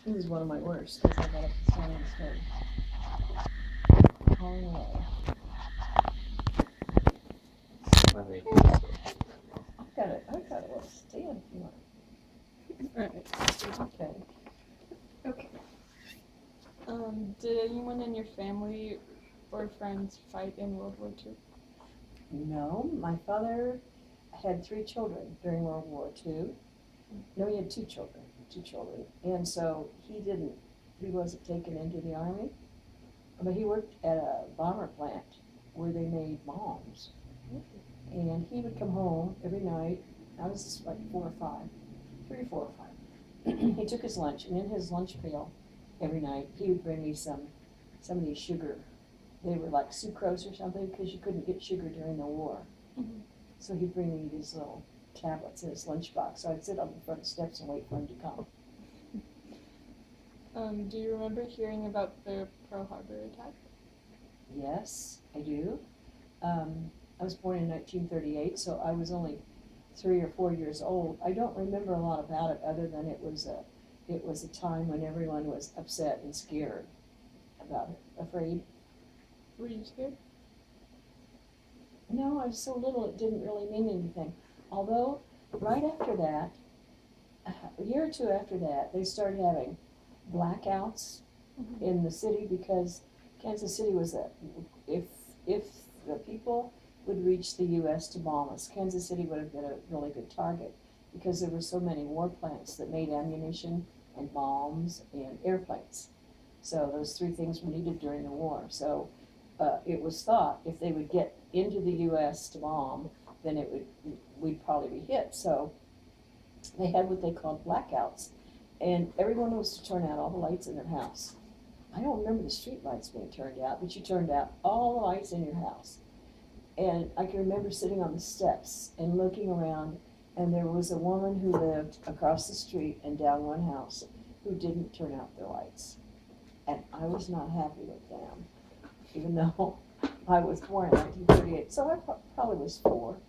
This is one of my worst, because I got up this morning and started hauling away. I've got a little stand if you want. Alright. Okay. Okay. Did anyone in your family or friends fight in World War II? No, my father had 3 children during World War II. No, he had two children. And so he wasn't taken into the army, but he worked at a bomber plant where they made bombs. And he would come home every night. I was like 4 or 5, 3 or 4 or 5. He took his lunch, and in his lunch pail every night, he would bring me some of these sugar. They were like sucrose or something, because you couldn't get sugar during the war. Mm-hmm. So he'd bring me these little tablets in his lunchbox. So I'd sit on the front steps and wait for him to come. Do you remember hearing about the Pearl Harbor attack? Yes, I do. I was born in 1938, so I was only 3 or 4 years old. I don't remember a lot about it, other than it was a time when everyone was upset and scared about it, afraid. Were you scared? No, I was so little it didn't really mean anything. Although, right after that, a year or two after that, they started having blackouts Mm-hmm. in the city, because Kansas City was if the people would reach the U.S. to bomb us, Kansas City would have been a really good target, because there were so many war plants that made ammunition and bombs and airplanes. So those 3 things were needed during the war. So it was thought if they would get into the U.S. to bomb, then we'd probably be hit. So they had what they called blackouts, and everyone was to turn out all the lights in their house. I don't remember the street lights being turned out, but you turned out all the lights in your house. And I can remember sitting on the steps and looking around, and there was a woman who lived across the street and down one house who didn't turn out their lights. And I was not happy with them, even though I was born in 1938. So I probably was 4,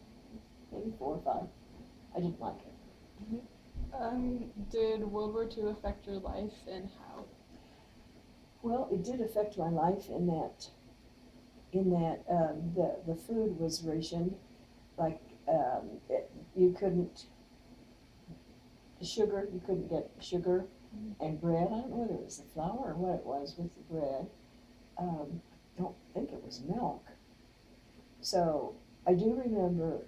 maybe 4 or 5. I didn't like it. Did World War II affect your life, and how? Well, it did affect my life in that the food was rationed. Like you couldn't sugar. You couldn't get sugar and bread. I don't know whether it was the flour or what it was with the bread. I don't think it was milk. So I do remember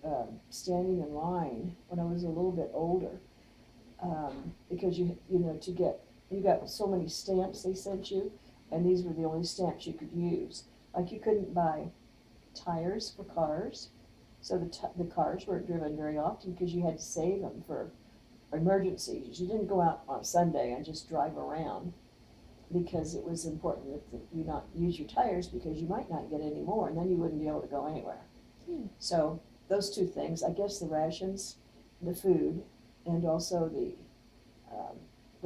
standing in line when I was a little bit older, because you got so many stamps they sent you, and these were the only stamps you could use. Like you couldn't buy tires for cars, so the cars weren't driven very often, because you had to save them for emergencies. You didn't go out on Sunday and just drive around, because it was important that you not use your tires, because you might not get any more, and then you wouldn't be able to go anywhere. So those 2 things, I guess, the rations, the food, and also the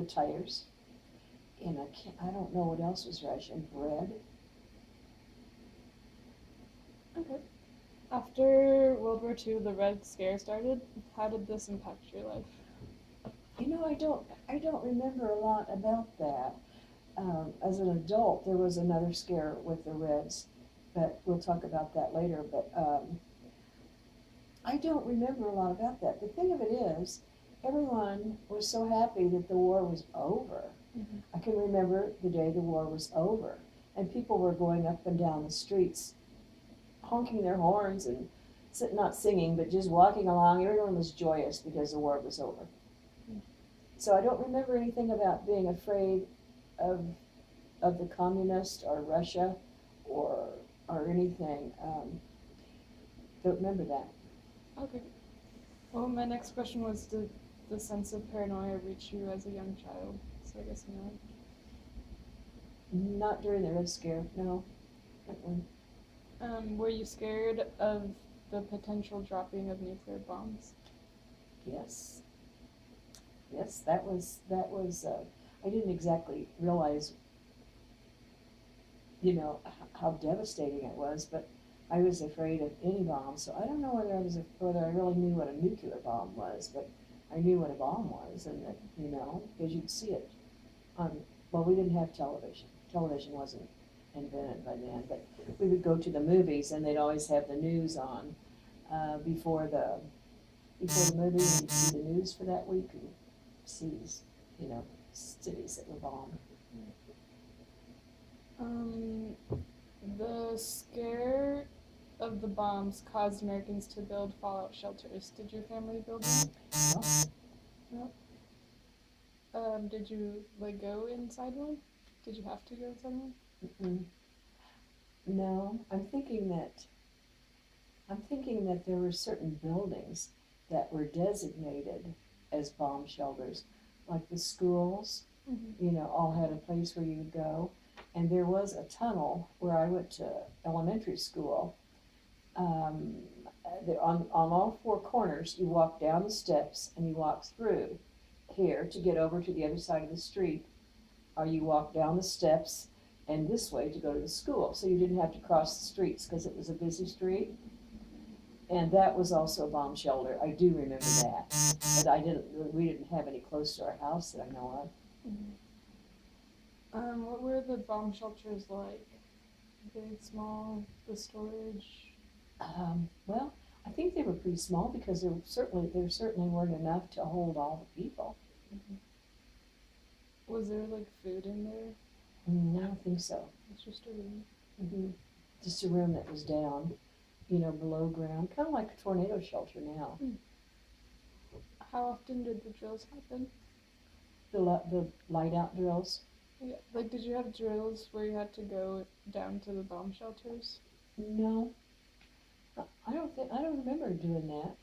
tires. And I don't know what else was rationed. Bread. Okay. After World War II, the Red Scare started. How did this impact your life? I don't remember a lot about that. As an adult, there was another scare with the Reds, but we'll talk about that later. But I don't remember a lot about that. The thing of it is, everyone was so happy that the war was over. Mm-hmm. I can remember the day the war was over, and people were going up and down the streets, honking their horns and not singing, but just walking along. Everyone was joyous because the war was over. So I don't remember anything about being afraid of the communists or Russia or anything. Don't remember that. Okay. Well, my next question was, did the sense of paranoia reach you as a young child? So I guess no. Not during the Red Scare, no. Were you scared of the potential dropping of nuclear bombs? Yes, yes, that was. I didn't exactly realize, how devastating it was, but I was afraid of any bomb. So I don't know whether I really knew what a nuclear bomb was, but I knew what a bomb was, and that because you'd see it well, we didn't have television. Television wasn't invented by then, but we would go to the movies and they'd always have the news on before the movie, and you'd see the news for that week and see these, cities that were bombed. The scare of the bombs caused Americans to build fallout shelters. Did your family build them? No. Did you go inside one? Did you have to go inside one? Mm-mm. No, I'm thinking that there were certain buildings that were designated as bomb shelters, like the schools, all had a place where you would go. And there was a tunnel where I went to elementary school. On all four corners, you walk down the steps and you walk through here to get over to the other side of the street, or you walk down the steps and this way to go to the school. So you didn't have to cross the streets because it was a busy street. And that was also a bomb shelter. I do remember that. But we didn't have any close to our house that I know of. What were the bomb shelters like? Big, small, the storage? Well, I think they were pretty small because there certainly weren't enough to hold all the people. Was there food in there? I don't think so. It's just a room. Mm-hmm. Just a room that was down, below ground, kind of like a tornado shelter now. How often did the drills happen? The light out drills. Yeah, did you have drills where you had to go down to the bomb shelters? No, I don't remember doing that.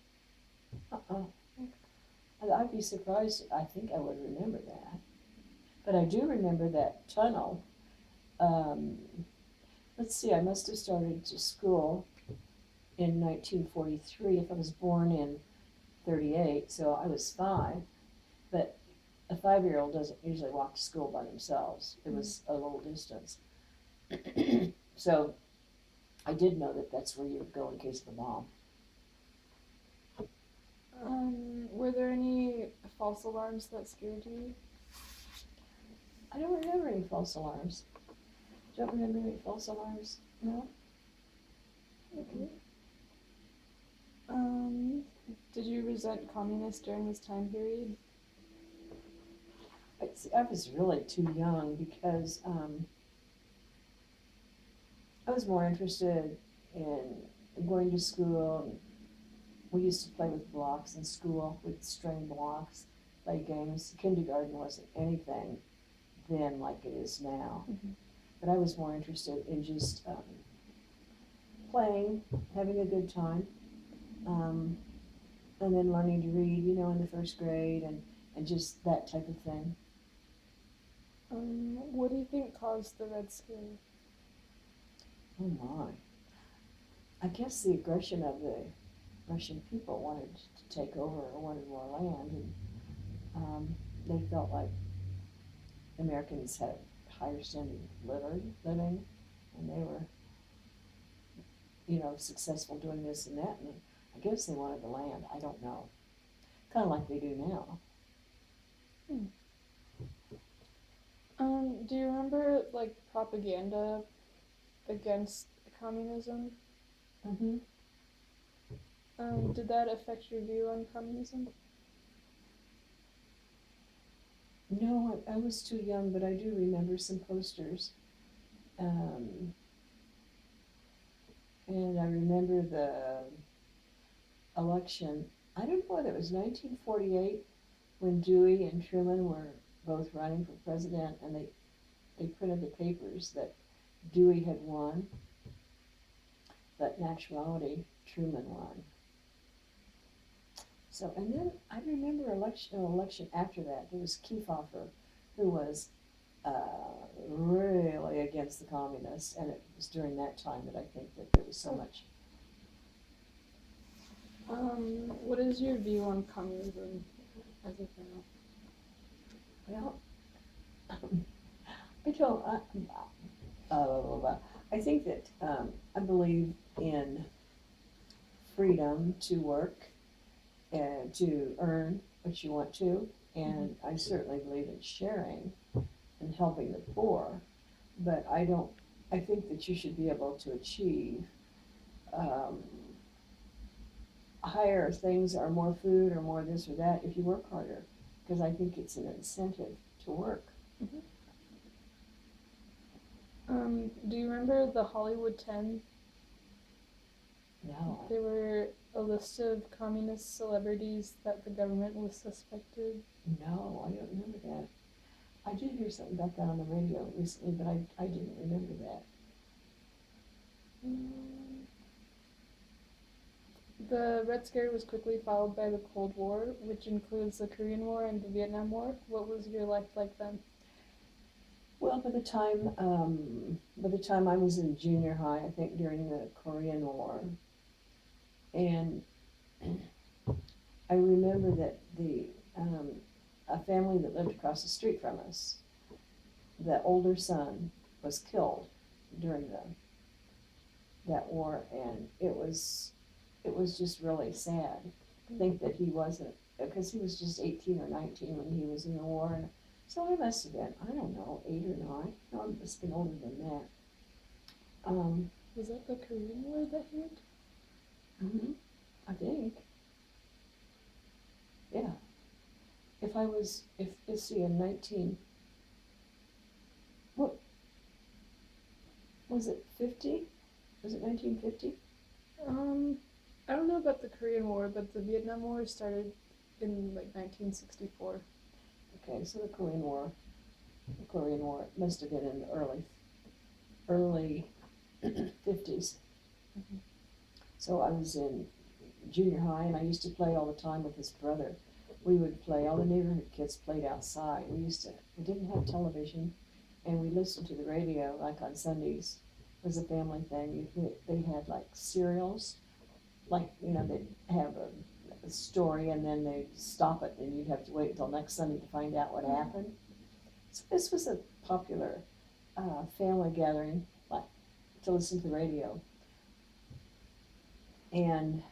I'd be surprised. I think I would remember that, but I do remember that tunnel. Let's see, I must have started to school in 1943. If I was born in 38, so I was 5, but a 5-year-old doesn't usually walk to school by themselves. It was a little distance. So I did know that that's where you would go in case of a bomb. Were there any false alarms that scared you? I don't remember any false alarms. Don't remember any false alarms. No. Okay. Did you resent communists during this time period? I was really too young because I was more interested in going to school. And we used to play with blocks in school. We'd string blocks, play games. Kindergarten wasn't anything then like it is now. But I was more interested in just playing, having a good time, and then learning to read, in the first grade, and just that type of thing. What do you think caused the Red Scare? Oh my. I guess the aggression of the Russian people wanted to take over or wanted more land, and they felt like Americans had a higher standard of living, and they were, successful doing this and that, and I guess they wanted the land. I don't know. Kind of like they do now. Do you remember propaganda against communism? Did that affect your view on communism? No, I was too young, but I do remember some posters. And I remember the election. I don't know whether it was 1948 when Dewey and Truman were both running for president, and they printed the papers that Dewey had won, but in actuality, Truman won. So, and then I remember an election after that. There was Kefauver, who was really against the communists, and it was during that time that I think that there was so much. What is your view on communism as of now? Well, I think that I believe in freedom to work and to earn what you want to, and I certainly believe in sharing in helping the poor, but I think that you should be able to achieve um, higher things or more food or more this or that if you work harder, because I think it's an incentive to work. Do you remember the Hollywood 10? No. They were a list of communist celebrities that the government was suspected. No, I don't remember that. I did hear something about that on the radio recently, but I didn't remember that. The Red Scare was quickly followed by the Cold War, which includes the Korean War and the Vietnam War. What was your life like then? Well, by the time I was in junior high, I think during the Korean War, and I remember that a family that lived across the street from us, the older son was killed during that war, and it was just really sad to think that he wasn't, because he was just 18 or 19 when he was in the war, and so I must have been, I don't know, 8 or 9. No, I must have been older than that. Was that the Korean War that he went? Mm-hmm. I think. Yeah. Let's see, in 19, what, was it 50? Was it 1950? I don't know about the Korean War, but the Vietnam War started in like 1964. Okay, so the Korean War must have been in the early 50s. Mm-hmm. So I was in junior high, and I used to play all the time with his brother. We would play, all the neighborhood kids played outside. We didn't have television, and we listened to the radio, like on Sundays. It was a family thing. They had like serials, like, they'd have a story, and then they'd stop it, and you'd have to wait until next Sunday to find out what happened. So this was a popular family gathering, like, to listen to the radio. And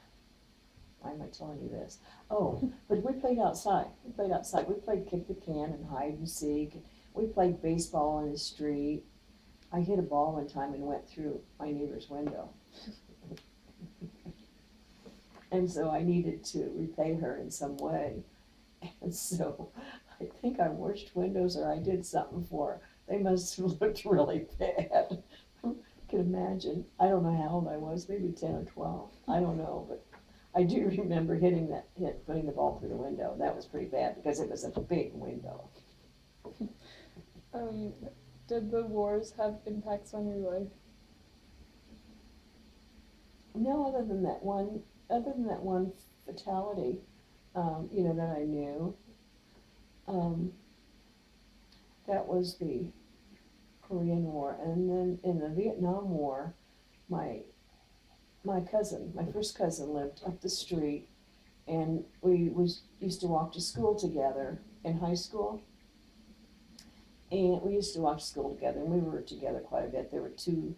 why am I telling you this? Oh, but we played outside. We played kick the can and hide and seek. We played baseball in the street. I hit a ball one time and went through my neighbor's window. And so I needed to repay her in some way. And so I think I washed windows or I did something for her. They must have looked really bad. You can imagine. I don't know how old I was, maybe 10 or 12. I don't know, but I do remember putting the ball through the window. That was pretty bad because it was a big window. Did the wars have impacts on your life? No, other than that one fatality, that I knew. That was the Korean War, and then in the Vietnam War, my first cousin lived up the street, and we used to walk to school together in high school. And we used to walk to school together, and we were together quite a bit. There were two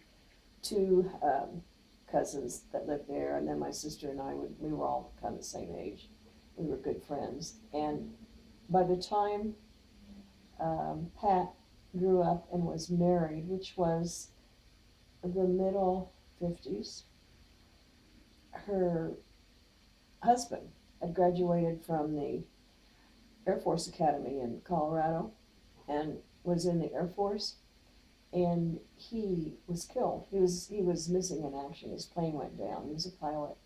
cousins that lived there, and then my sister and I we were all kind of the same age. We were good friends, and by the time Pat grew up and was married, which was the middle 50s, her husband had graduated from the Air Force Academy in Colorado and was in the Air Force, and he was killed. He was missing in action. His plane went down. He was a pilot,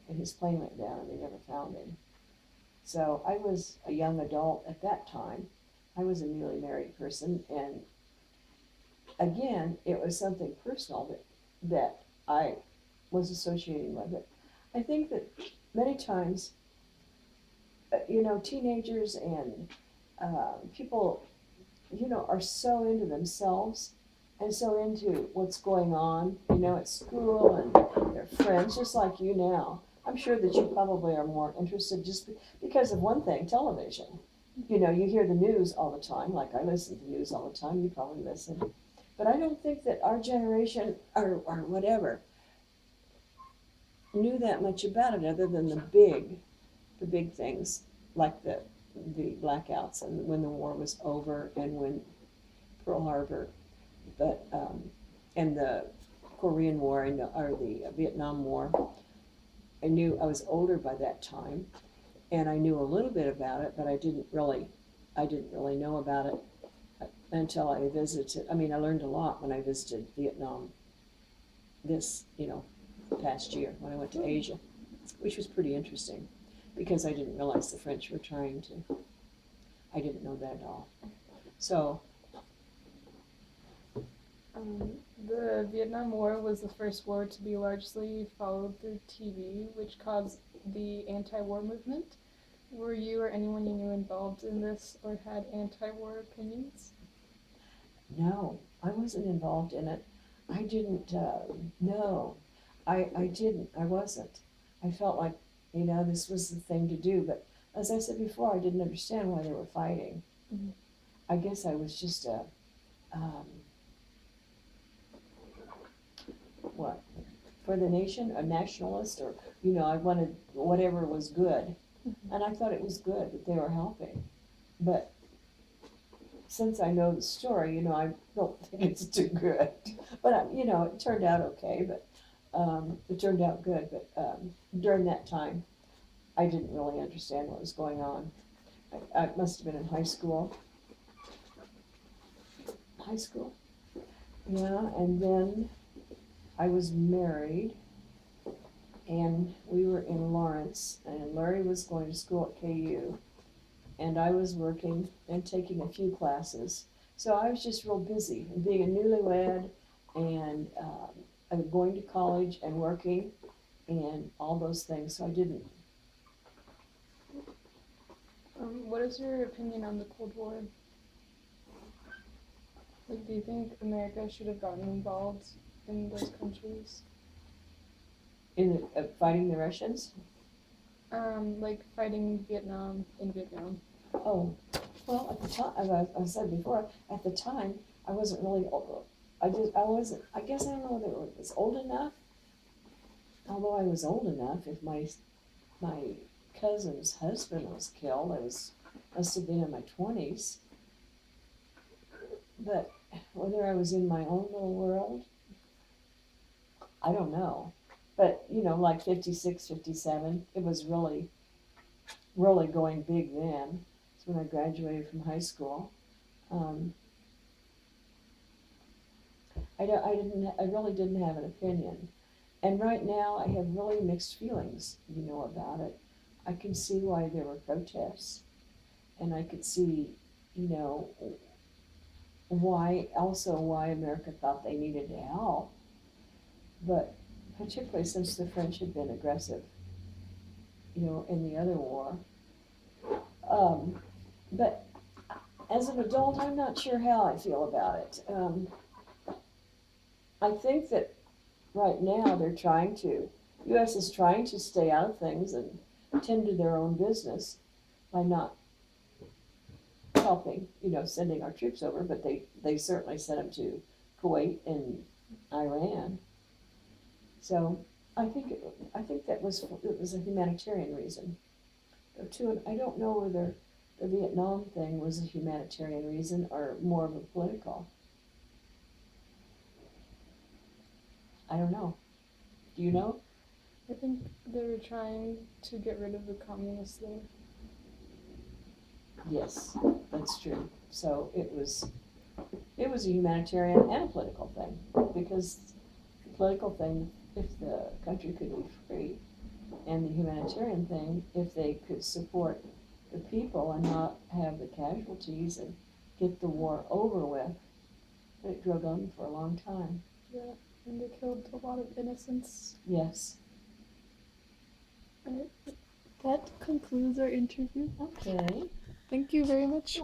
and his plane went down, and they never found him. So I was a young adult at that time. I was a newly married person, and again, it was something personal that I was associating with it. I think that many times, teenagers and people, are so into themselves and so into what's going on, at school and their friends, just like you now. I'm sure that you probably are more interested just because of one thing, television. You hear the news all the time, like I listen to the news all the time, you probably listen. But I don't think that our generation, or whatever, knew that much about it other than the big things, like the blackouts and when the war was over and when Pearl Harbor, but, and the Korean War, or the Vietnam War. I was older by that time, and I knew a little bit about it, but I didn't really know about it until I visited. I mean, I learned a lot when I visited Vietnam this, past year when I went to Asia, which was pretty interesting because I didn't realize the French were trying to. I didn't know that at all. So, the Vietnam War was the first war to be largely followed through TV, which caused the anti-war movement. Were you or anyone you knew involved in this or had anti-war opinions? no, I wasn't involved in it. I didn't, no, I didn't, I wasn't. I felt like, this was the thing to do, but as I said before, I didn't understand why they were fighting. Mhm. I guess I was just what, for the nation, a nationalist, or, I wanted whatever was good. And I thought it was good that they were helping. But since I know the story, I don't think it's too good. But, it turned out okay, but it turned out good. But during that time, I didn't really understand what was going on. I must have been in high school. Yeah, and then I was married, and we were in Lawrence, and Larry was going to school at KU, and I was working and taking a few classes. So I was just real busy, and being a newlywed, and going to college and working, and all those things. So I didn't. What is your opinion on the Cold War? Like, do you think America should have gotten involved in those countries? In fighting the Russians? Like fighting Vietnam in Vietnam. Oh, well, at the time, as I said before, at the time, I wasn't really old. I guess I don't know whether it was old enough. Although I was old enough, if my cousin's husband was killed, must have been in my 20s. But whether I was in my own little world, I don't know. But, like 56, 57, it was really, really going big then. It's when I graduated from high school. I really didn't have an opinion. And right now I have really mixed feelings, about it. I can see why there were protests, and I could see, why America thought they needed to help. But particularly since the French had been aggressive, in the other war. But as an adult, I'm not sure how I feel about it. I think that right now U.S. is trying to stay out of things and tend to their own business by not helping, sending our troops over, but they certainly sent them to Kuwait and Iran. So I think it was a humanitarian reason. I don't know whether the Vietnam thing was a humanitarian reason or more of a political. I don't know. Do you know? I think they were trying to get rid of the communists there. Yes, that's true. So it was a humanitarian and a political thing, because the political thing, if the country could be free, and the humanitarian thing, if they could support the people and not have the casualties and get the war over with. But it drug on for a long time. Yeah, and they killed a lot of innocents. Yes. Alright, that concludes our interview. Okay. Thank you very much.